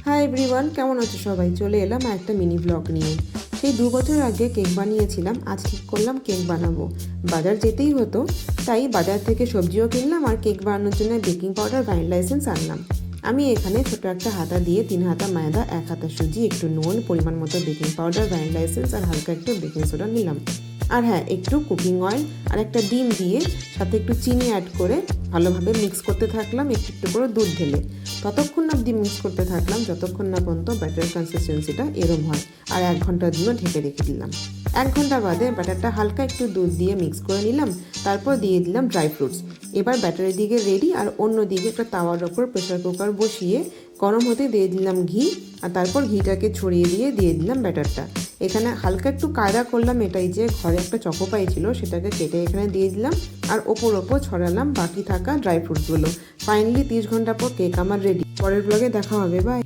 Hi everyone, কেমন আছো সবাই? চলে এলাম একটা মিনি ব্লগ নিয়ে। সেই 2 বছর আগে কেক বানিয়েছিলাম, আজ ঠিক করলাম কেক বানাবো। বাজার যেতেই হতো, তাই বাজার থেকে সবজিও কিনলাম আর কেক বানানোর জন্য বেকিং পাউডার, ভ্যানিলা এসেন্স আনলাম। আমি এখানে ছোটো একটা হাতা দিয়ে 3 হাতা ময়দা, 1 হাতা সুজি, একটু নুন, পরিমাণ মতো বেকিং পাউডার, ভ্যানিলা এসেন্স আর হালকা একটু বেকিং সোডা নিলাম। আর হ্যাঁ, একটু কুকিং অয়েল আর একটা ডিম দিয়ে সাথে একটু চিনি অ্যাড করে ভালোভাবে মিক্স করতে থাকলাম, একটু একটু করে দুধ ঢেলে। ততক্ষণ অবধি মিক্স করতে থাকলাম যতক্ষণ না পর্যন্ত ব্যাটার কনসিস্টেন্সিটা এরম হয়, আর 1 ঘন্টার জন্য ঢেকে রেখে দিলাম। 1 ঘন্টা বাদে ব্যাটারটা হালকা একটু দুধ দিয়ে মিক্স করে নিলাম, তারপর দিয়ে দিলাম ড্রাই ফ্রুটস। এবার ব্যাটারের দিকে রেডি, আর অন্য দিকে একটা তাওয়ার ওপর প্রেসার কুকার বসিয়ে গরম হতে দিয়ে দিলাম ঘি, আর তারপর ঘিটাকে ছড়িয়ে দিয়ে দিলাম ব্যাটারটা। এখানে হালকা একটু কায়দা করলাম, এটাই যে ঘরে একটা চকোপাই ছিল সেটাকে কেটে এখানে দিয়ে দিলাম, আর ওপর ছড়ালাম বাকি থাকা ড্রাই ফ্রুটসগুলো। ফাইনালি 30 ঘন্টা পর কেক আমার রেডি। পরের ব্লগে দেখা হবে, বাই।